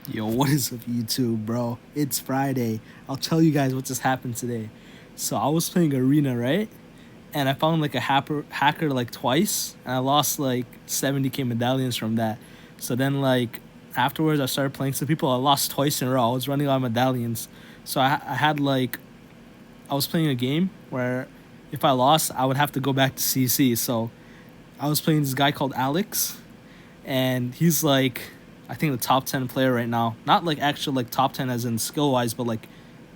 Yo, what is up, YouTube, bro? It's Friday. I'll tell you guys what just happened today. So I was playing Arena, right? And I found like a hacker like twice, and I lost like 70k medallions from that. So then like afterwards, I started playing some people. I lost twice in a row. I was running out of medallions, so I had like I was playing a game where if I lost, I would have to go back to CC. So I was playing this guy called Alex, and he's like I think the top 10 player right now. Not like actual like top 10 as in skill wise, but like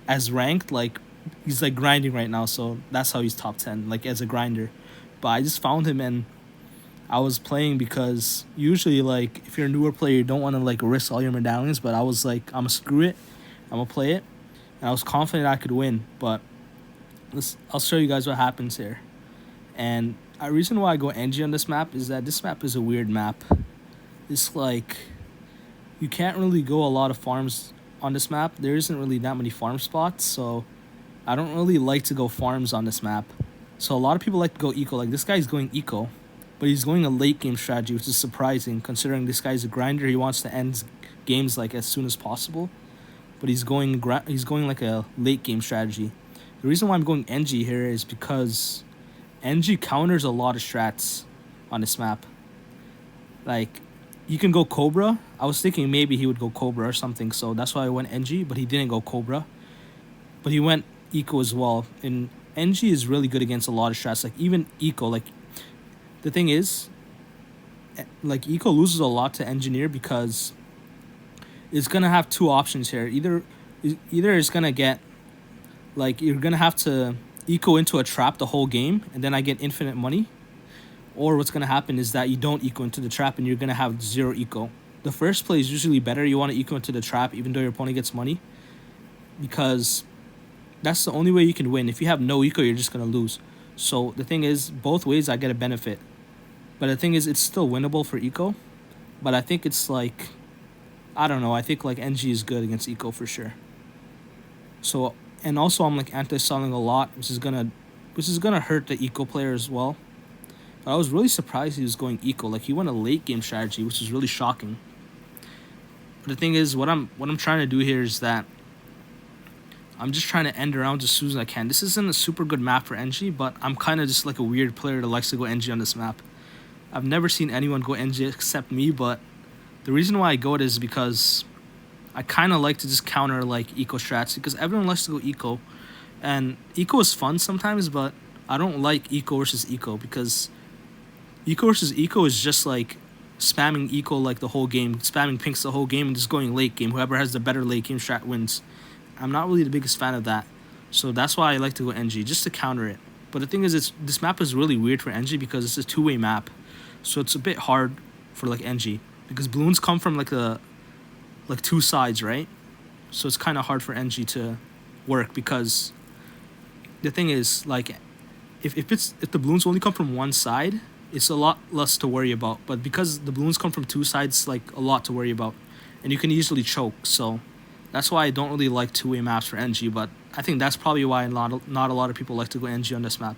as ranked, like he's like grinding right now, so that's how he's top 10 like as a grinder. But I just found him and I was playing because usually like if you're a newer player you don't want to like risk all your medallions, but I was like I'm gonna screw it. I'm gonna play it. And I was confident I could win, but I'll show you guys what happens here. And a reason why I go NG on this map is that this map is a weird map. It's like you can't really go a lot of farms on this map. There isn't really that many farm spots, so I don't really like to go farms on this map. So a lot of people like to go eco. Like this guy's going eco, but he's going a late game strategy, which is surprising considering this guy's a grinder. He wants to end games like as soon as possible, but he's going like a late game strategy. The reason why I'm going NG here is because NG counters a lot of strats on this map. Like you can go Cobra. I was thinking maybe he would go Cobra or something, so that's why I went NG, but he didn't go Cobra. But he went Eco as well. And NG is really good against a lot of strats. Like even Eco, like the thing is, like Eco loses a lot to Engineer because it's gonna have two options here. Either it's gonna get like you're gonna have to Eco into a trap the whole game, and then I get infinite money, or what's going to happen is that you don't eco into the trap and you're going to have zero eco. The first play is usually better. You want to eco into the trap even though your opponent gets money, because that's the only way you can win. If you have no eco, you're just going to lose. So the thing is, both ways I get a benefit. But the thing is, it's still winnable for eco. But I think it's like, I don't know. I think like NG is good against eco for sure. So, and also I'm like anti-selling a lot, which is gonna hurt the eco player as well. But I was really surprised he was going eco. Like he went a late game strategy, which is really shocking. But the thing is, what I'm trying to do here is that I'm just trying to end rounds as soon as I can. This isn't a super good map for NG, but I'm kind of just like a weird player that likes to go NG on this map. I've never seen anyone go NG except me, but the reason why I go it is because I kind of like to just counter like eco strats, because everyone likes to go eco, and eco is fun sometimes, but I don't like eco versus eco, because eco versus eco is just like spamming eco like the whole game, spamming pinks the whole game, and just going late game. Whoever has the better late game strat wins. I'm not really the biggest fan of that, so that's why I like to go NG, just to counter it. But the thing is, this map is really weird for NG because it's a two-way map, so it's a bit hard for like NG, because balloons come from like two sides, right? So it's kind of hard for NG to work, because the thing is, like, if the balloons only come from one side, it's a lot less to worry about. But because the balloons come from two sides, like a lot to worry about, and you can easily choke. So that's why I don't really like two-way maps for NG. But I think that's probably why not a lot of people like to go NG on this map.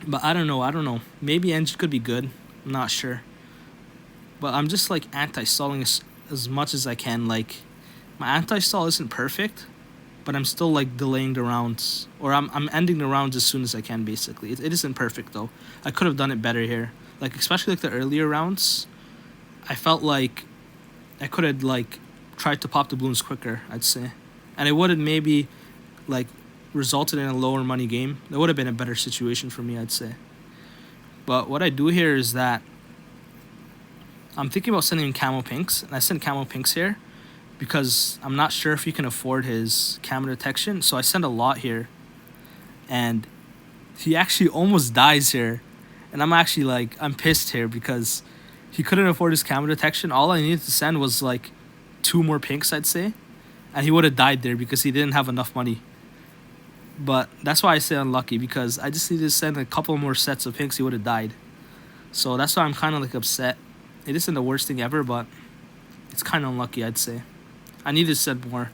But I don't know. Maybe NG could be good. I'm not sure. But I'm just like anti-stalling as much as I can. Like my anti-stall isn't perfect, but I'm still like delaying the rounds, or I'm ending the rounds as soon as I can. Basically, it isn't perfect though. I could have done it better here. Like especially like the earlier rounds, I felt like I could have like tried to pop the balloons quicker, I'd say, and it would have maybe like resulted in a lower money game. That would have been a better situation for me, I'd say. But what I do here is that I'm thinking about sending camo pinks, and I sent camo pinks here because I'm not sure if he can afford his camera detection. So I send a lot here, and he actually almost dies here, and I'm pissed here because he couldn't afford his camera detection. All I needed to send was like 2 more pinks, I'd say, and he would have died there because he didn't have enough money. But that's why I say unlucky, because I just needed to send a couple more sets of pinks, he would have died. So that's why I'm kind of like upset. It isn't the worst thing ever, but it's kind of unlucky, I'd say. I needed to send more.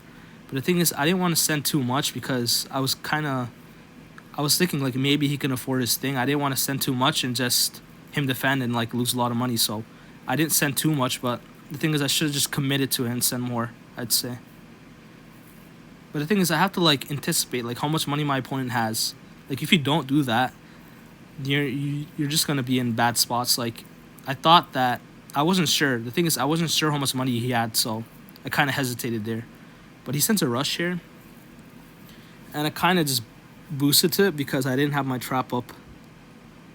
But the thing is, I didn't want to send too much because I was thinking like maybe he can afford his thing. I didn't want to send too much and just him defend and like lose a lot of money. So I didn't send too much, but The thing is, I should have just committed to it and sent more, I'd say. But the thing is, I have to like anticipate like how much money my opponent has. Like if you don't do that, you're just gonna be in bad spots. Like I thought that I wasn't sure. The thing is, I wasn't sure how much money he had, so I kind of hesitated there. But he sends a rush here, and I kind of just boosted to it because I didn't have my trap up.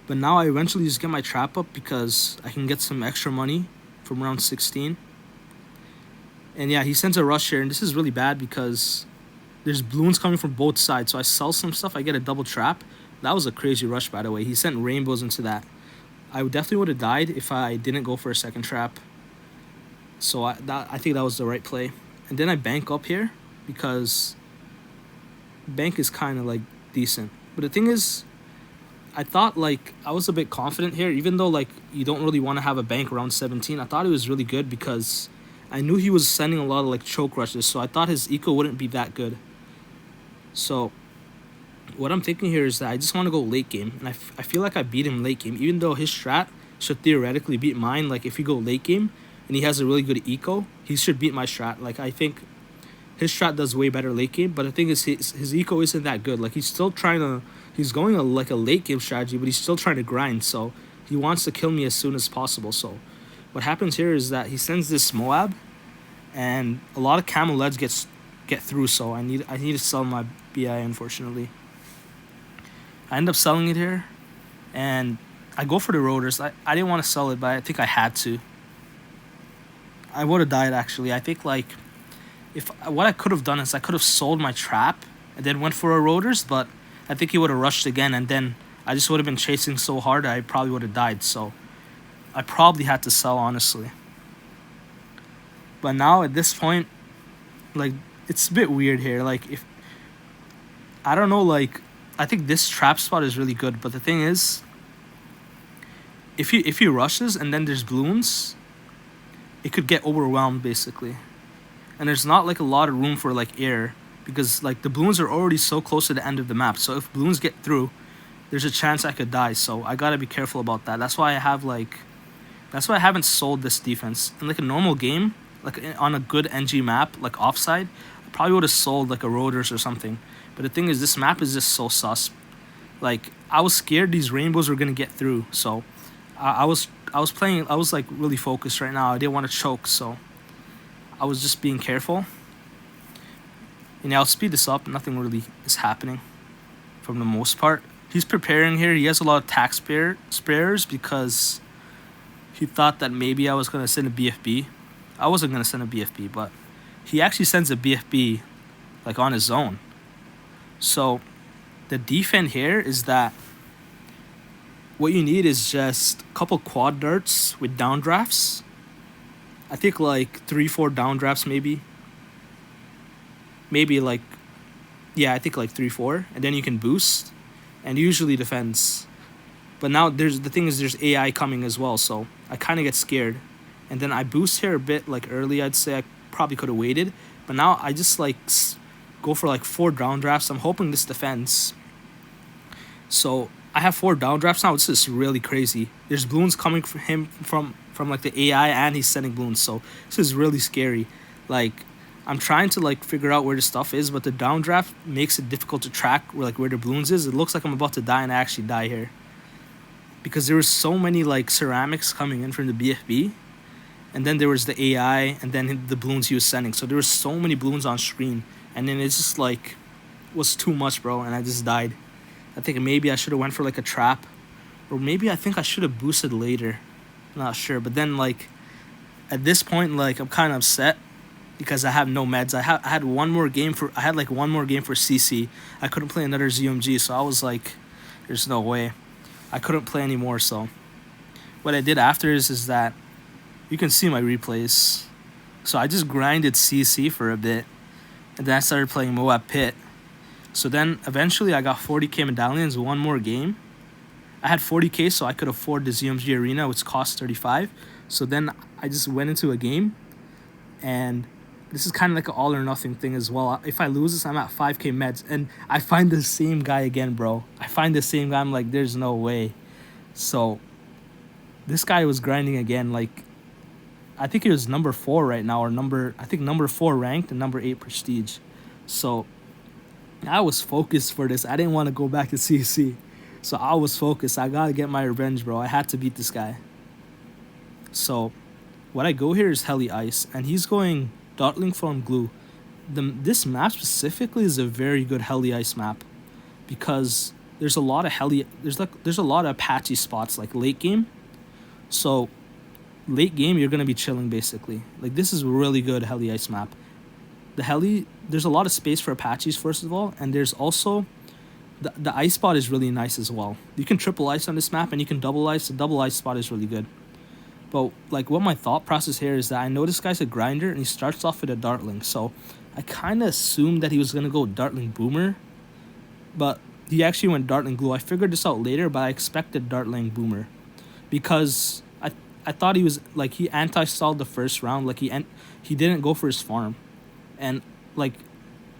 But now I eventually just get my trap up because I can get some extra money from round 16. And yeah, he sends a rush here, and this is really bad because there's balloons coming from both sides. So I sell some stuff, I get a double trap. That was a crazy rush, by the way. He sent rainbows into that. I definitely would have died if I didn't go for a second trap. So I think that was the right play. And then I bank up here because bank is kind of like decent. But the thing is, I thought like I was a bit confident here, even though like you don't really want to have a bank around 17. I thought it was really good because I knew he was sending a lot of like choke rushes, so I thought his eco wouldn't be that good. So what I'm thinking here is that I just want to go late game, and I feel like I beat him late game, even though his strat should theoretically beat mine. Like if you go late game and he has a really good eco, he should beat my strat. Like I think his strat does way better late game, but the thing is his eco isn't that good. Like he's still trying to, he's going like a late game strategy, but he's still trying to grind. So he wants to kill me as soon as possible. So what happens here is that he sends this Moab, and a lot of camel leads get through. So I need to sell my BI, unfortunately. I end up selling it here, and I go for the rotors. I didn't want to sell it, but I think I had to. I would have died actually. I think like if what I could have done is I could have sold my trap and then went for a rotors, but I think he would have rushed again, and then I just would have been chasing so hard I probably would have died. So I probably had to sell, honestly. But now at this point, like it's a bit weird here. Like if I don't know, like I think this trap spot is really good, but the thing is, if he rushes and then there's balloons, it could get overwhelmed basically, and there's not like a lot of room for like air because like the balloons are already so close to the end of the map. So if balloons get through, there's a chance I could die. So I gotta be careful about that. That's why I haven't sold this defense in like a normal game, like on a good NG map, like offside. I probably would have sold like a rotors or something. But the thing is, this map is just so sus. Like I was scared these rainbows were gonna get through, so I was playing. I was like really focused right now. I didn't want to choke, so I was just being careful. And I'll speed this up. Nothing really is happening, from the most part. He's preparing here. He has a lot of tax spares because he thought that maybe I was gonna send a BFB. I wasn't gonna send a BFB, but he actually sends a BFB like on his own. So the defend here is that what you need is just a couple quad darts with downdrafts. I think like 3-4 downdrafts maybe. Maybe like, yeah, I think like 3-4, and then you can boost, and usually defends. But now there's AI coming as well, so I kind of get scared, and then I boost here a bit like early. I'd say I probably could have waited, but now I just like go for like 4 downdrafts. I'm hoping this defends. So I have 4 downdrafts now. This is really crazy. There's balloons coming from him from like the AI, and he's sending balloons. So this is really scary. Like I'm trying to like figure out where the stuff is, but the downdraft makes it difficult to track where the balloons is. It looks like I'm about to die, and I actually die here because there was so many like ceramics coming in from the BFB, and then there was the AI, and then the balloons he was sending. So there was so many balloons on screen, and then it's just like was too much, bro, and I just died. I think maybe I should have went for like a trap, or maybe I think I should have boosted later. I'm not sure, but then like at this point, like I'm kind of upset because I have no meds. I had one more game for CC. I couldn't play another ZMG, so I was like, there's no way. I couldn't play anymore. So what I did after is that you can see my replays. So I just grinded CC for a bit, and then I started playing Moab Pit. So then eventually I got 40k medallions, one more game. I had 40k, so I could afford the ZMG arena, which cost 35. So then I just went into a game, and this is kind of like an all or nothing thing as well. If I lose this, I'm at 5k meds, and I find the same guy again, bro. I find the same guy. I'm like, there's no way. So this guy was grinding again. Like I think he was number 4 right now, or number 4 ranked and number 8 prestige. So I was focused for this. I didn't want to go back to CC. So I was focused. I gotta get my revenge, bro. I had to beat this guy. So what I go here is Heli Ice, and he's going Dartling Form Glue. This map specifically is a very good Heli Ice map because there's a lot of there's a lot of Apache spots like late game. So late game you're gonna be chilling basically. Like this is a really good Heli Ice map. There's a lot of space for Apaches first of all, and there's also the ice spot is really nice as well. You can triple ice on this map and you can double ice. The double ice spot is really good. But like what my thought process here is that I know this guy's a grinder and he starts off with a Dartling. So I kind of assumed that he was going to go Dartling Boomer. But he actually went Dartling Glue. I figured this out later, but I expected Dartling Boomer. Because I thought he was like he anti-stalled the first round. Like he didn't go for his farm. And like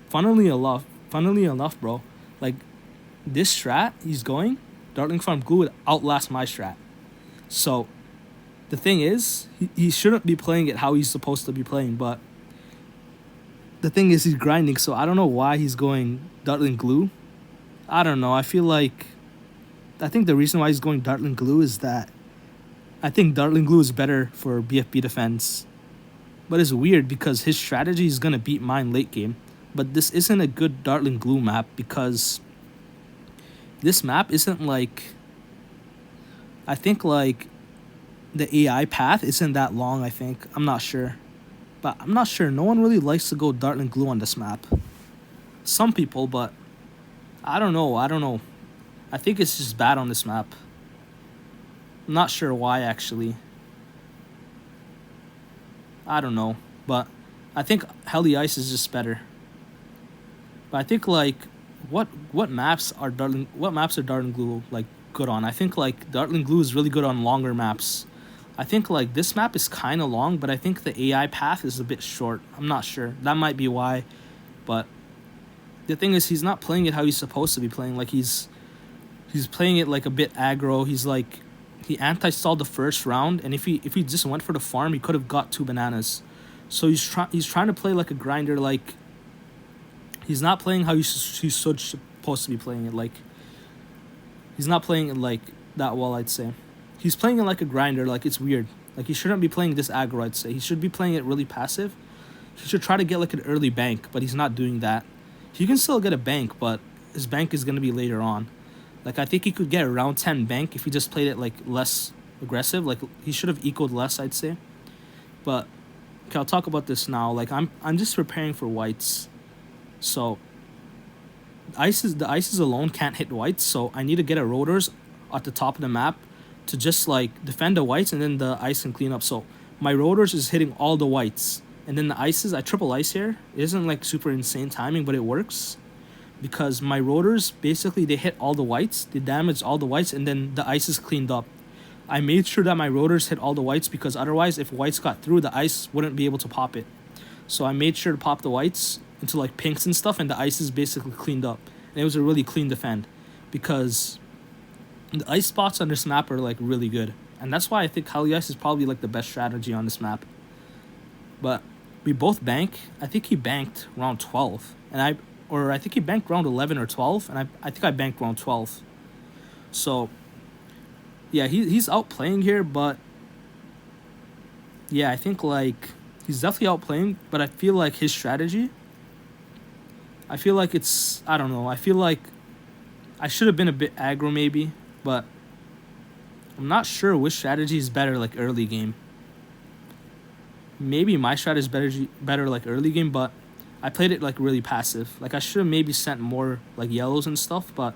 funnily enough, bro, like this strat he's going, Dartling Farm Glue would outlast my strat. So the thing is, he shouldn't be playing it how he's supposed to be playing, but the thing is he's grinding, so I don't know why he's going Dartling Glue. I don't know. I think the reason why he's going Dartling Glue is that I think Dartling Glue is better for BFB defense. But it's weird because his strategy is going to beat mine late game. But this isn't a good Dartling Glue map because this map isn't like... I think like the AI path isn't that long, I think. I'm not sure. But I'm not sure. No one really likes to go Dartling Glue on this map. Some people, but I don't know. I think it's just bad on this map. I'm not sure why, actually. I don't know. But I think Heli Ice is just better. But I think like what maps are Dartling Glue like good on? I think like Dartling Glue is really good on longer maps. I think like this map is kind of long, but I think the AI path is a bit short. I'm not sure. That might be why. But the thing is, he's not playing it how he's supposed to be playing. Like he's playing it like a bit aggro. He's like he anti-stalled the first round, and if he just went for the farm, he could have got 2 bananas. So he's trying to play like a grinder. Like he's not playing how he's supposed to be playing it. Like he's not playing it like that well, I'd say. He's playing it like a grinder. Like it's weird. Like he shouldn't be playing this aggro, I'd say. He should be playing it really passive. He should try to get like an early bank, but he's not doing that. He can still get a bank, but his bank is going to be later on. Like I think he could get a round 10 bank if he just played it like less aggressive. Like he should have equaled less, I'd say. But okay, I'll talk about this now. Like I'm just preparing for whites. So the ices alone can't hit whites, so I need to get a rotors at the top of the map to just like defend the whites, and then the ice can clean up. So my rotors is hitting all the whites, and then the ices, I triple ice here. It isn't like super insane timing, but it works because my rotors basically they hit all the whites, they damage all the whites, and then the ice is cleaned up. I made sure that my rotors hit all the whites because otherwise if whites got through, the ice wouldn't be able to pop it. So I made sure to pop the whites into like pinks and stuff, and the ice is basically cleaned up. And it was a really clean defend because the ice spots on this map are like really good. And that's why I think Heli Ice is probably like the best strategy on this map. But we both bank. I think he banked round 12. I think he banked round 11 or 12. And I think I banked round 12. So yeah, he's outplaying here, but yeah, I think like he's definitely outplaying, but I feel like his strategy, I feel like it's, I don't know, I feel like I should have been a bit aggro maybe, but I'm not sure which strategy is better like early game. Maybe my strategy is better like early game, but I played it like really passive. Like I should have maybe sent more like yellows and stuff, but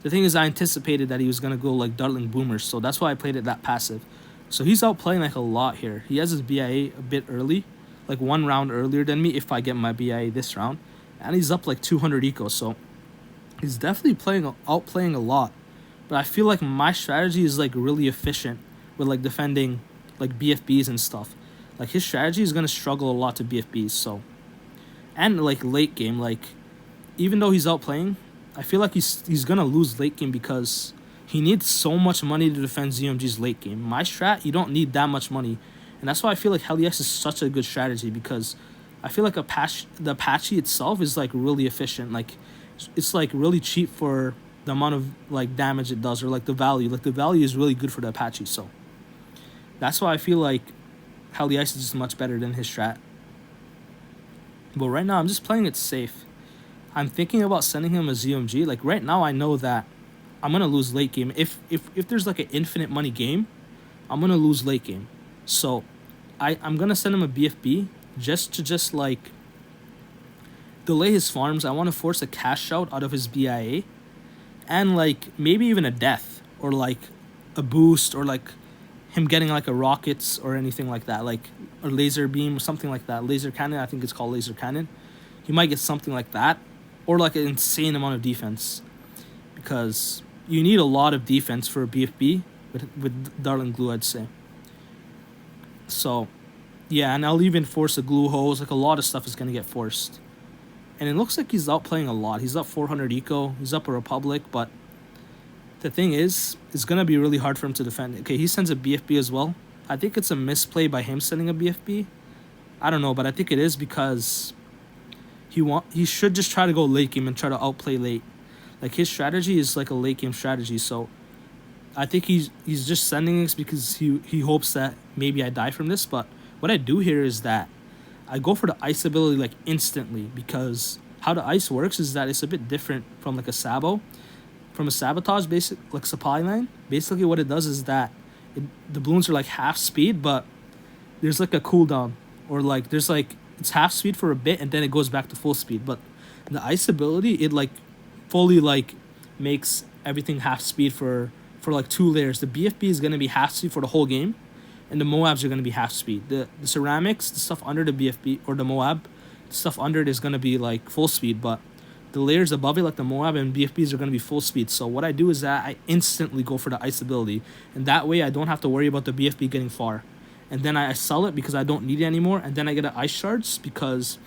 the thing is I anticipated that he was going to go like Dartling Boomers, so that's why I played it that passive. So he's outplaying like a lot here. He has his BIA a bit early, like 1 round earlier than me if I get my BIA this round. And he's up like 200 eco, so he's definitely outplaying a lot. But I feel like my strategy is like really efficient with like defending like BFBs and stuff. Like his strategy is going to struggle a lot to BFBs, so. And like late game, like even though he's outplaying, I feel like he's going to lose late game because he needs so much money to defend ZMG's late game. My strat, you don't need that much money. And that's why I feel like Hell Yes is such a good strategy, because I feel like the Apache itself is like really efficient. Like it's like really cheap for the amount of like damage it does, or like the value. Like the value is really good for the Apache. So that's why I feel like Hell Yes is just much better than his strat. But right now I'm just playing it safe. I'm thinking about sending him a ZMG. Like right now I know that I'm gonna lose late game. If there's like an infinite money game, I'm gonna lose late game. So I'm gonna send him a BFB just to like delay his farms. I want to force a cash out of his BIA, and like maybe even a death, or like a boost, or like him getting like a rockets or anything like that, like a laser beam or something like that. Laser cannon, I think it's called laser cannon. He might get something like that, or like an insane amount of defense, because you need a lot of defense for a BFB with Darling Glue, I'd say. So yeah, and I'll even force a glue hose. Like a lot of stuff is gonna get forced. And it looks like he's outplaying a lot. He's up 400 eco. He's up a Republic, but the thing is, it's gonna be really hard for him to defend. Okay, he sends a BFB as well. I think it's a misplay by him sending a BFB. I don't know, but I think it is, because he should just try to go late game and try to outplay late. Like his strategy is like a late game strategy. So I think he's just sending this because he hopes that maybe I die from this. But what I do here is that I go for the ice ability like instantly, because how the ice works is that it's a bit different from like a Sabo. From a sabotage basic like supply line, basically what it does is that the balloons are like half speed, but there's like a cooldown, or like there's like it's half speed for a bit and then it goes back to full speed. But the ice ability, it like fully like makes everything half speed for like 2 layers. The BFB is gonna be half speed for the whole game, and the Moabs are gonna be half speed. The ceramics, the stuff under the BFB or the Moab, the stuff under it is gonna be like full speed, but the layers above it, like the Moab and BFBs, are going to be full speed. So what I do is that I instantly go for the ice ability, and that way I don't have to worry about the BFB getting far. And then I sell it because I don't need it anymore, and then I get an ice shards, because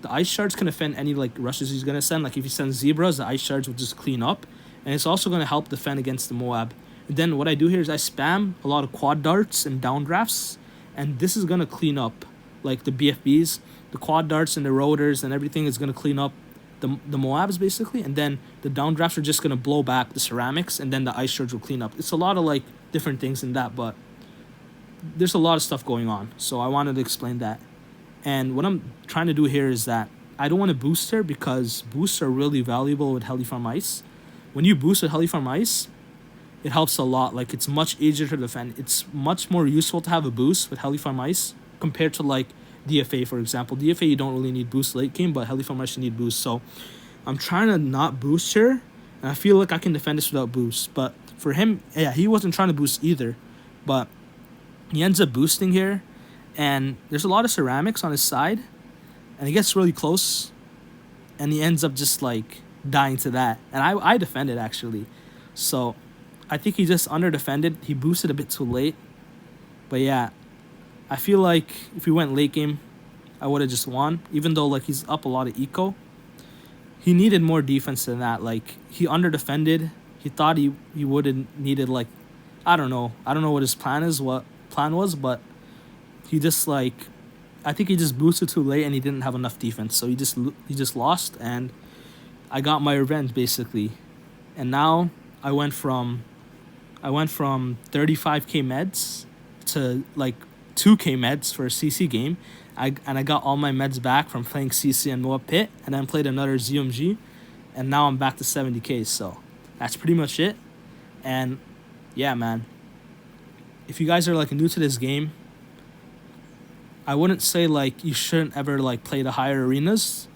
the ice shards can defend any like rushes he's going to send. Like if he sends zebras, the ice shards will just clean up, and it's also going to help defend against the Moab. And then what I do here is I spam a lot of quad darts and downdrafts, and this is going to clean up like the BFBs, the quad darts and the rotors and everything is going to clean up the Moabs basically, and then the downdrafts are just gonna blow back the ceramics, and then the ice shards will clean up. It's a lot of like different things in that, but there's a lot of stuff going on, so I wanted to explain that. And what I'm trying to do here is that I don't want to boost her, because boosts are really valuable with Heli Farm Ice. When you boost with Heli Farm Ice, it helps a lot. Like it's much easier to defend. It's much more useful to have a boost with Heli Farm Ice compared to like DFA, for example. DFA, you don't really need boost late game, but Heli Farm Ice, you need boost. So I'm trying to not boost her, and I feel like I can defend this without boost. But for him, yeah, he wasn't trying to boost either, but he ends up boosting here, and there's a lot of ceramics on his side, and he gets really close, and he ends up just like dying to that. And I defended actually, so I think he just under defended. He boosted a bit too late, but yeah, I feel like if we went late game, I would have just won. Even though like he's up a lot of eco, he needed more defense than that. Like he under defended. He thought he would have needed like I don't know what his plan was, but he just like I think he just boosted too late and he didn't have enough defense. So he just lost, and I got my revenge basically. And now I went from 35k meds to like 2k meds for a CC game. I got all my meds back from playing CC and Moab Pit, and then played another ZMG, and now I'm back to 70k. So that's pretty much it. And yeah, man, if you guys are like new to this game, I wouldn't say like you shouldn't ever like play the higher arenas.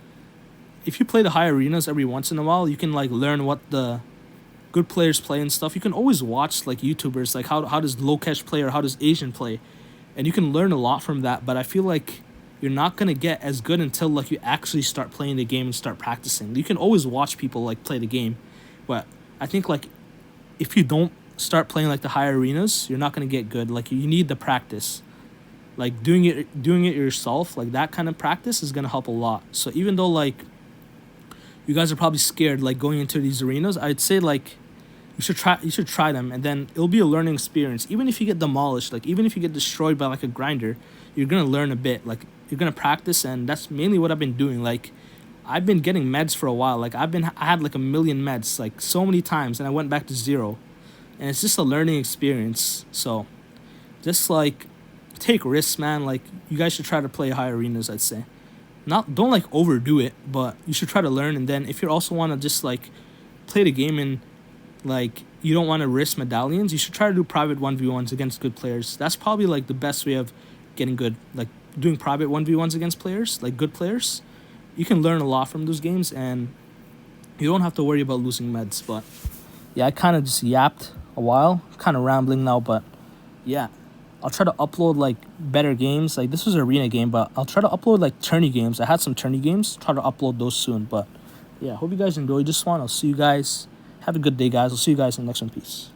If you play the higher arenas every once in a while, you can like learn what the good players play and stuff. You can always watch like YouTubers, like how does Lokesh play, or how does Asian play, and you can learn a lot from that. But I feel like you're not gonna get as good until like you actually start playing the game and start practicing. You can always watch people like play the game, but I think like if you don't start playing like the higher arenas, you're not gonna get good. Like you need the practice, like doing it yourself. Like that kind of practice is gonna help a lot. So even though like you guys are probably scared like going into these arenas, I'd say like you should try them, and then it'll be a learning experience. Even if you get demolished, like even if you get destroyed by like a grinder, you're gonna learn a bit. Like you're gonna practice, and that's mainly what I've been doing. Like I've been getting meds for a while. Like I had like a million meds like so many times, and I went back to zero, and it's just a learning experience. So just like take risks, man. Like you guys should try to play high arenas, I'd say. Not don't like overdo it, but you should try to learn. And then if you also want to just like play the game and like you don't want to risk medallions, you should try to do private 1v1s against good players. That's probably like the best way of getting good. Like doing private 1v1s against players, like good players. You can learn a lot from those games, and you don't have to worry about losing meds. But yeah, I kind of just yapped a while, kind of rambling now, but yeah, I'll try to upload like better games. Like this was an arena game, but I'll try to upload like tourney games. I had some tourney games. Try to upload those soon. But yeah, hope you guys enjoyed this one. I'll see you guys. Have a good day, guys. I'll see you guys in the next one. Peace.